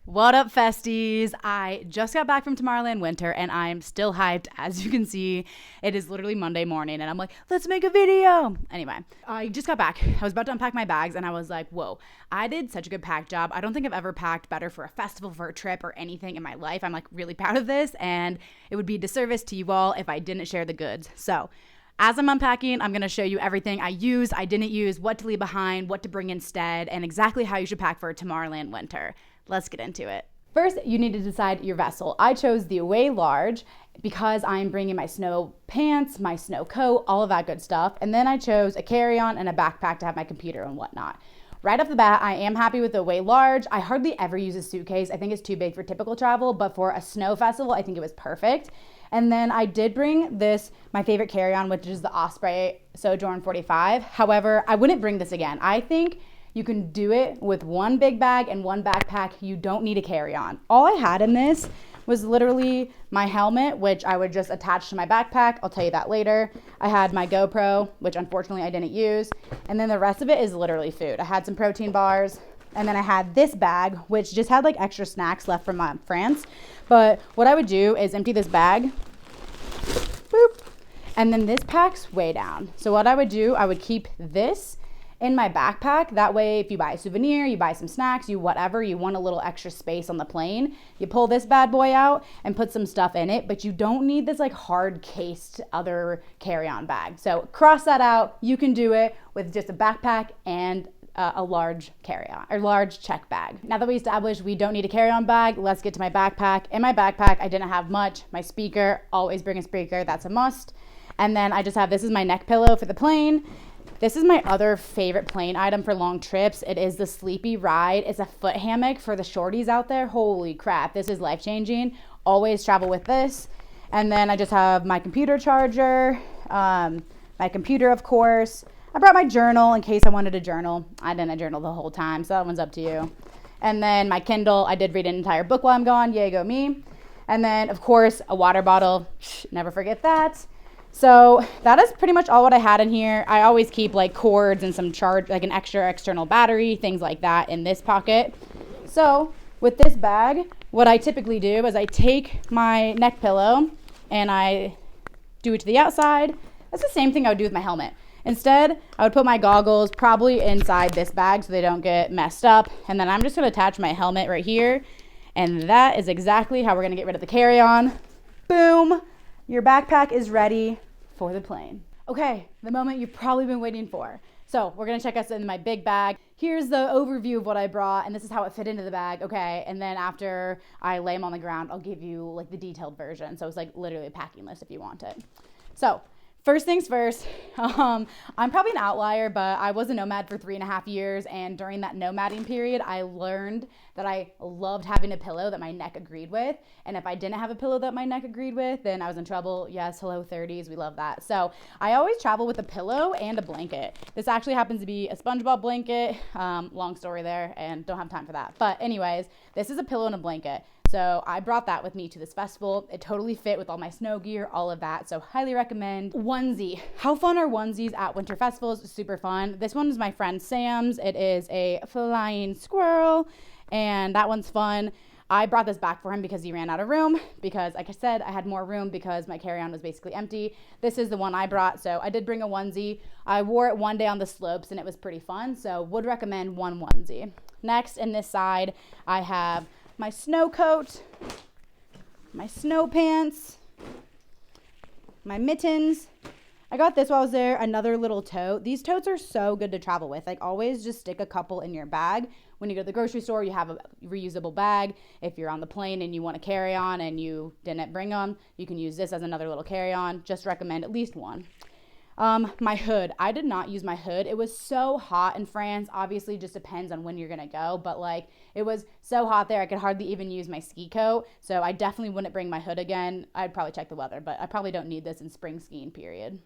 What up, festies? I just got back from Tomorrowland Winter and I'm still hyped. As you can see, it is literally Monday morning and I'm like, let's make a video. Anyway, I just got back. I was about to unpack my bags and I was like, whoa, I did such a good pack job. I don't think I've ever packed better for a festival, for a trip, or anything in my life. I'm like really proud of this and it would be a disservice to you all if I didn't share the goods. So as I'm unpacking, I'm going to show you everything I used, I didn't use, what to leave behind, what to bring instead, and exactly how you should pack for Tomorrowland Winter. Let's get into it. First, you need to decide your vessel. I chose the Away Large because I'm bringing my snow pants, my snow coat, all of that good stuff. And then I chose a carry-on and a backpack to have my computer and whatnot. Right off the bat, I am happy with the Away Large. I hardly ever use a suitcase. I think it's too big for typical travel, but for a snow festival, I think it was perfect. And then I did bring this, my favorite carry-on, which is the Osprey Sojourn 45. However, I wouldn't bring this again. I think you can do it with one big bag and one backpack. You don't need a carry-on. All I had in this was literally my helmet, which I would just attach to my backpack. I'll tell you that later. I had my GoPro, which unfortunately I didn't use. And then the rest of it is literally food. I had some protein bars. And then I had this bag, which just had like extra snacks left from France. But what I would do is empty this bag, boop, and then this pack's way down. So what I would do, I would keep this in my backpack. That way, if you buy a souvenir, you buy some snacks, you whatever, you want a little extra space on the plane, you pull this bad boy out and put some stuff in it, but you don't need this like hard cased other carry-on bag. So cross that out. You can do it with just a backpack and a large carry-on or large check bag. Now that we established we don't need a carry-on bag, let's get to my backpack. In my backpack, I didn't have much. My speaker, always bring a speaker, that's a must. And then I just have, this is my neck pillow for the plane. This is my other favorite plane item for long trips. It is the Sleepy Ride. It's a foot hammock for the shorties out there. Holy crap, this is life-changing. Always travel with this. And then I just have my computer charger, my computer, of course. I brought my journal in case I wanted to journal. I didn't journal the whole time, so that one's up to you. And then my Kindle. I did read an entire book while I'm gone. Yay, go me. And then, of course, a water bottle. Never forget that. So that is pretty much all what I had in here. I always keep like cords and some charge, like an extra external battery, things like that in this pocket. So with this bag, what I typically do is I take my neck pillow and I do it to the outside. That's the same thing I would do with my helmet. Instead, I would put my goggles probably inside this bag so they don't get messed up. And then I'm just gonna attach my helmet right here. And that is exactly how we're gonna get rid of the carry-on. Boom. Your backpack is ready for the plane. Okay, the moment you've probably been waiting for. So we're gonna check us in my big bag. Here's the overview of what I brought, and this is how it fit into the bag, okay? And then after I lay them on the ground, I'll give you like the detailed version. So it's like literally a packing list if you want it. So first things first, I'm probably an outlier, but I was a nomad for 3.5 years, and during that nomading period, I learned that I loved having a pillow that my neck agreed with, and if I didn't have a pillow that my neck agreed with, then I was in trouble. Yes, hello 30s, we love that. So I always travel with a pillow and a blanket. This actually happens to be a SpongeBob blanket, long story there, and don't have time for that. But anyways, this is a pillow and a blanket. So I brought that with me to this festival. It totally fit with all my snow gear, all of that. So highly recommend. Onesie. How fun are onesies at winter festivals? Super fun. This one is my friend Sam's. It is a flying squirrel, and that one's fun. I brought this back for him because he ran out of room, because like I said, I had more room because my carry-on was basically empty. This is the one I brought, so I did bring a onesie. I wore it one day on the slopes and it was pretty fun, so would recommend one onesie. Next, in this side, I have my snow coat, my snow pants, my mittens. I got this while I was there, another little tote. These totes are so good to travel with. Like always just stick a couple in your bag. When you go to the grocery store, you have a reusable bag. If you're on the plane and you want to carry on and you didn't bring them, you can use this as another little carry-on. Just recommend at least one. My hood. I did not use my hood. It was so hot in France. Obviously, just depends on when you're going to go. But like, it was so hot there, I could hardly even use my ski coat. So I definitely wouldn't bring my hood again. I'd probably check the weather, but I probably don't need this in spring skiing period.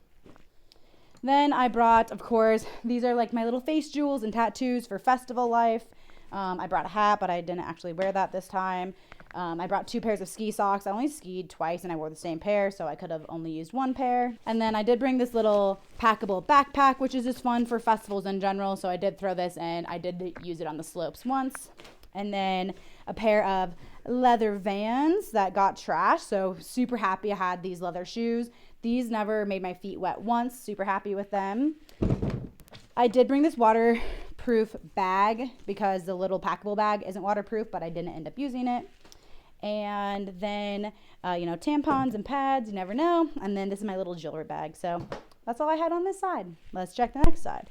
Then I brought, of course, these are like my little face jewels and tattoos for festival life. I brought a hat, but I didn't actually wear that this time. I brought 2 pairs of ski socks. I only skied twice and I wore the same pair, so I could have only used 1 pair. And then I did bring this little packable backpack, which is just fun for festivals in general. So I did throw this in. I did use it on the slopes once. And then a pair of leather Vans that got trashed. So super happy I had these leather shoes. These never made my feet wet once. Super happy with them. I did bring this waterproof bag because the little packable bag isn't waterproof, but I didn't end up using it. And then, tampons and pads, you never know. And then this is my little jewelry bag. So that's all I had on this side. Let's check the next side.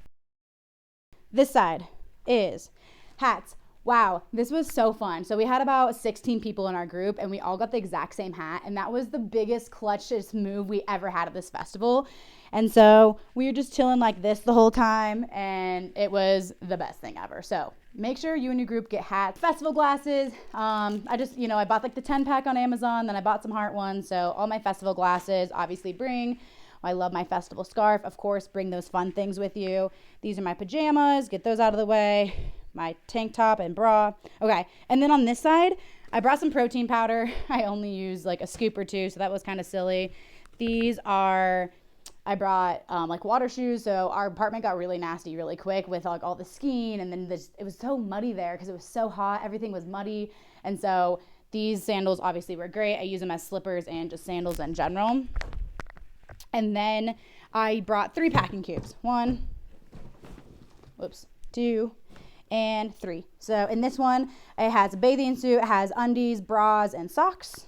This side is hats. Wow, this was so fun. So we had about 16 people in our group and we all got the exact same hat. And that was the biggest clutchest move we ever had at this festival. And so we were just chilling like this the whole time and it was the best thing ever. So make sure you and your group get hats. Festival glasses, I bought like the 10 pack on Amazon, then I bought some heart ones. So all my festival glasses, obviously I love my festival scarf. Of course, bring those fun things with you. These are my pajamas, get those out of the way. My tank top and bra. Okay, and then on this side, I brought some protein powder. I only use like a scoop or two, so that was kind of silly. I brought like water shoes, so our apartment got really nasty really quick with like all the skiing, and then it was so muddy there because it was so hot. Everything was muddy, and so these sandals obviously were great. I use them as slippers and just sandals in general. And then I brought 3 packing cubes. 1, 2, and 3. So in this one, it has a bathing suit, it has undies, bras, and socks.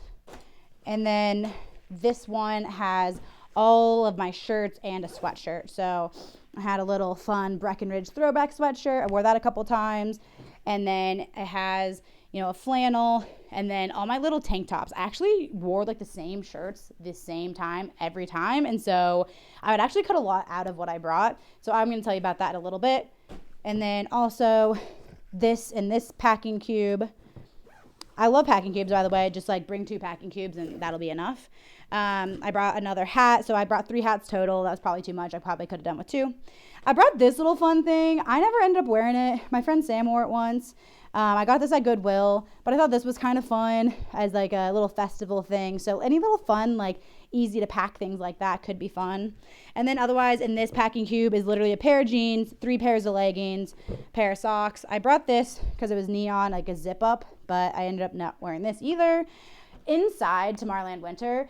And then this one has all of my shirts and a sweatshirt. So I had a little fun Breckenridge throwback sweatshirt. I wore that a couple times. And then it has, a flannel, and then all my little tank tops. I actually wore like the same shirts the same time every time. And so I would actually cut a lot out of what I brought. So I'm going to tell you about that in a little bit. And then also this packing cube. I love packing cubes, by the way. Just like bring 2 packing cubes and that'll be enough. I brought another hat. So I brought 3 hats total. That was probably too much. I probably could have done with 2. I brought this little fun thing. I never ended up wearing it. My friend Sam wore it once. I got this at Goodwill, but I thought this was kind of fun as like a little festival thing. So any little fun, like easy to pack things like that could be fun. And then otherwise in this packing cube is literally a pair of jeans, 3 pairs of leggings, pair of socks. I brought this because it was neon, like a zip up, but I ended up not wearing this either. Inside Tomorrowland Winter,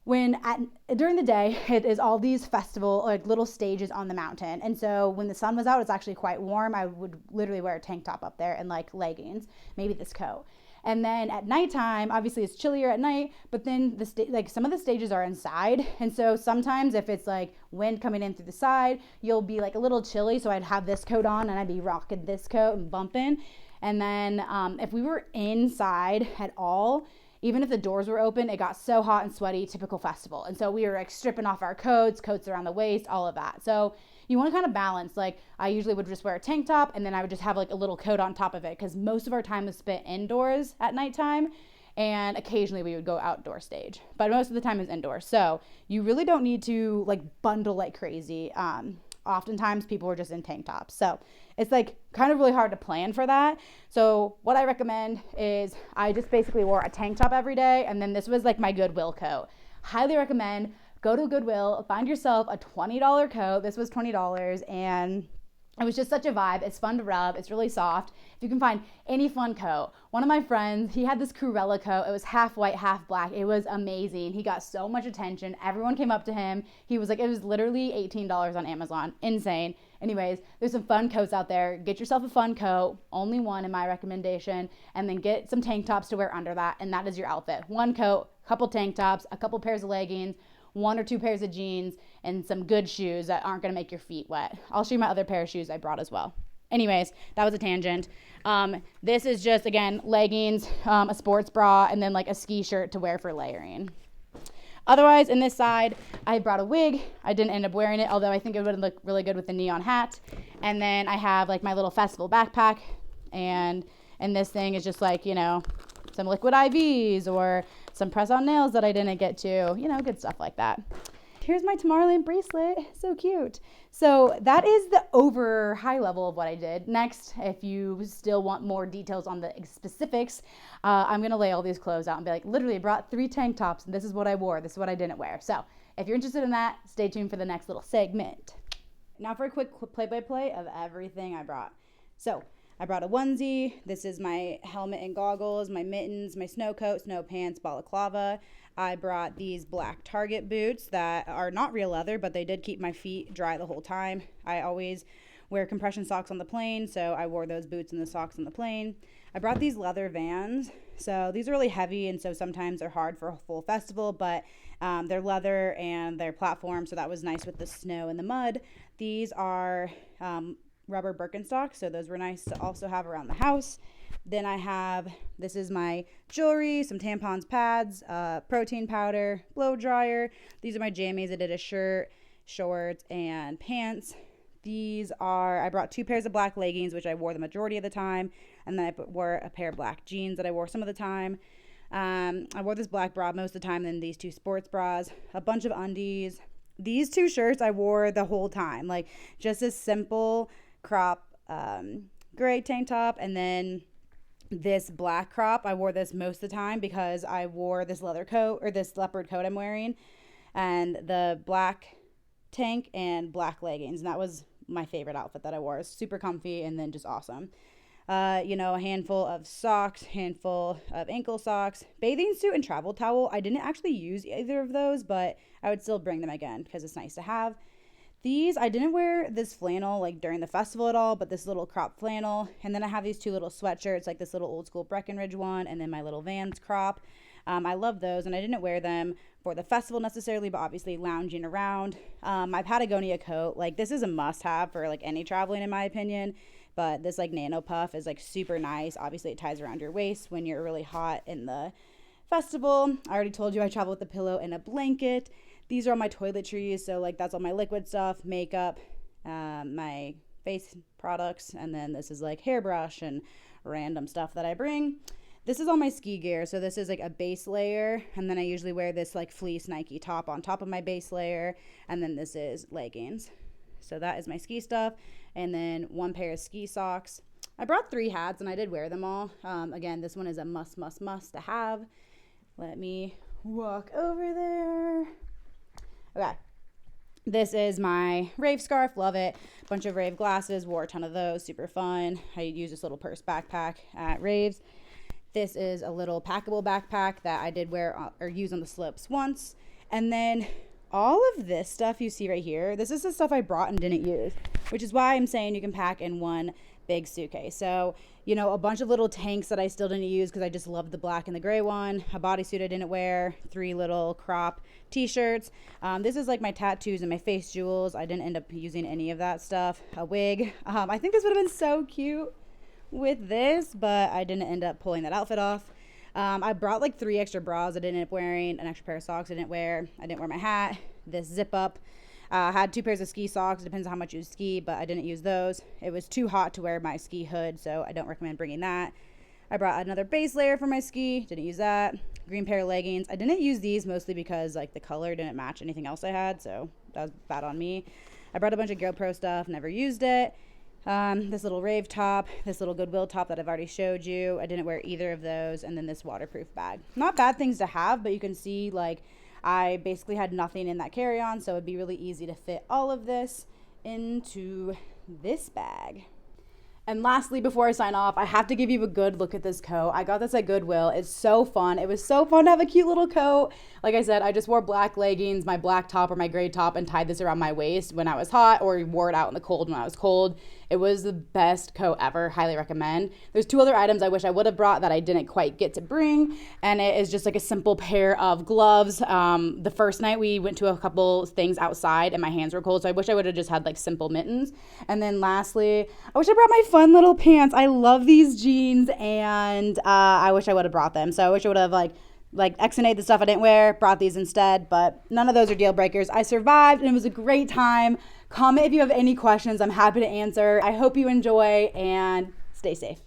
during the day, it is all these festival, like little stages on the mountain. And so when the sun was out, it's actually quite warm. I would literally wear a tank top up there and like leggings, maybe this coat. And then at nighttime, obviously it's chillier at night, but then some of the stages are inside. And so sometimes if it's like wind coming in through the side, you'll be like a little chilly. So I'd have this coat on and I'd be rocking this coat and bumping. And then if we were inside at all, even if the doors were open, it got so hot and sweaty, typical festival. And so we were like stripping off our coats around the waist, all of that. So you want to kind of balance. Like I usually would just wear a tank top and then I would just have like a little coat on top of it because most of our time was spent indoors at nighttime. And occasionally we would go outdoor stage, but most of the time is indoors. So you really don't need to like bundle like crazy. Oftentimes people were just in tank tops. So it's like kind of really hard to plan for that. So what I recommend is I just basically wore a tank top every day. And then this was like my Goodwill coat. Highly recommend go to Goodwill, find yourself a $20 coat. This was $20 and it was just such a vibe. It's fun to rub. It's really soft. If you can find any fun coat. One of my friends, he had this Cruella coat. It was half white, half black. It was amazing. He got so much attention. Everyone came up to him. He was like, it was literally $18 on Amazon. Insane. Anyways, there's some fun coats out there. Get yourself a fun coat. Only one in my recommendation. And then get some tank tops to wear under that. And that is your outfit. One coat, a couple tank tops, a couple pairs of leggings, 1 or 2 pairs of jeans, and some good shoes that aren't going to make your feet wet. I'll show you my other pair of shoes I brought as well. Anyways, that was a tangent. This is just, again, leggings, a sports bra, and then like a ski shirt to wear for layering. Otherwise, in this side, I brought a wig. I didn't end up wearing it, although I think it would look really good with the neon hat. And then I have like my little festival backpack, and this thing is just like, some liquid IVs or some press-on nails that I didn't get to, good stuff like that. Here's my Tomorrowland bracelet. So cute. So that is the over high level of what I did. Next, if you still want more details on the specifics, I'm going to lay all these clothes out and be like, literally I brought 3 tank tops and this is what I wore. This is what I didn't wear. So if you're interested in that, stay tuned for the next little segment. Now for a quick play-by-play of everything I brought. So I brought a onesie. This is my helmet and goggles, my mittens, my snow coat, snow pants, balaclava. I brought these black Target boots that are not real leather, but they did keep my feet dry the whole time. I always wear compression socks on the plane, so I wore those boots and the socks on the plane. I brought these leather Vans. So these are really heavy, and so sometimes they're hard for a full festival, but they're leather and they're platform, so that was nice with the snow and the mud. These are rubber Birkenstocks, so those were nice to also have around the house. Then I have, this is my jewelry, some tampons, pads, protein powder, blow dryer. These are my jammies. I did a shirt, shorts, and pants. These are, I brought 2 pairs of black leggings, which I wore the majority of the time. And then I wore a pair of black jeans that I wore some of the time. I wore this black bra most of the time, then these 2 sports bras, a bunch of undies. These 2 shirts I wore the whole time, like just a simple crop gray tank top, and then this black crop. I wore this most of the time because I wore this leather coat, or this leopard coat I'm wearing, and the black tank and black leggings, and that was my favorite outfit that I wore. It was super comfy and then just awesome. A handful of socks, handful of ankle socks, bathing suit, and travel towel. I didn't actually use either of those, but I would still bring them again because it's nice to have. These, I didn't wear this flannel like during the festival at all, but this little crop flannel. And then I have these 2 little sweatshirts, like this little old school Breckenridge one, and then my little Vans crop. I love those, and I didn't wear them for the festival necessarily, but obviously lounging around. My Patagonia coat, like this is a must-have for like any traveling in my opinion, but this like nano puff is like super nice. Obviously it ties around your waist when you're really hot in the festival. I already told you I travel with a pillow and a blanket. These are all my toiletries, so like that's all my liquid stuff, makeup, my face products, and then this is like hairbrush and random stuff that I bring. This is all my ski gear. So this is like a base layer, and then I usually wear this like fleece Nike top on top of my base layer, and then this is leggings. So that is my ski stuff, and then 1 pair of ski socks. I brought 3 hats, and I did wear them all. Again, this one is a must to have. Let me walk over there. Okay. This is my rave scarf, love it. Bunch of rave glasses, wore a ton of those, super fun. I use this little purse backpack at raves. This is a little packable backpack that I did wear or use on the slopes once. And then all of this stuff you see right here, this is the stuff I brought and didn't use, which is why I'm saying you can pack in one big suitcase. So, a bunch of little tanks that I still didn't use because I just loved the black and the gray one, a bodysuit I didn't wear, 3 little crop t-shirts. This is like my tattoos and my face jewels. I didn't end up using any of that stuff. A wig. I think this would have been so cute with this, but I didn't end up pulling that outfit off. I brought like 3 extra bras I didn't end up wearing, an extra pair of socks I didn't wear my hat, this zip up. I had 2 pairs of ski socks. It depends on how much you ski, but I didn't use those. It was too hot to wear my ski hood, so I don't recommend bringing that. I brought another base layer for my ski. Didn't use that. Green pair of leggings. I didn't use these mostly because like the color didn't match anything else I had, so that was bad on me. I brought a bunch of GoPro stuff. Never used it. This little rave top, this little Goodwill top that I've already showed you. I didn't wear either of those. And then this waterproof bag. Not bad things to have, but you can see like I basically had nothing in that carry-on, so it'd be really easy to fit all of this into this bag. And lastly, before I sign off, I have to give you a good look at this coat. I got this at Goodwill. It's so fun. It was so fun to have a cute little coat. Like I said, I just wore black leggings, my black top or my gray top, and tied this around my waist when I was hot, or wore it out in the cold when I was cold. It was the best coat ever. Highly recommend. There's 2 other items I wish I would have brought that I didn't quite get to bring, and it is just like a simple pair of gloves. The first night we went to a couple things outside and my hands were cold, so I wish I would have just had like simple mittens. And then lastly, I wish I brought my fun little pants. I love these jeans, and I wish I would have brought them. So I wish I would have like X-nayed the stuff I didn't wear, brought these instead, but none of those are deal breakers. I survived, and it was a great time. Comment if you have any questions. I'm happy to answer. I hope you enjoy, and stay safe.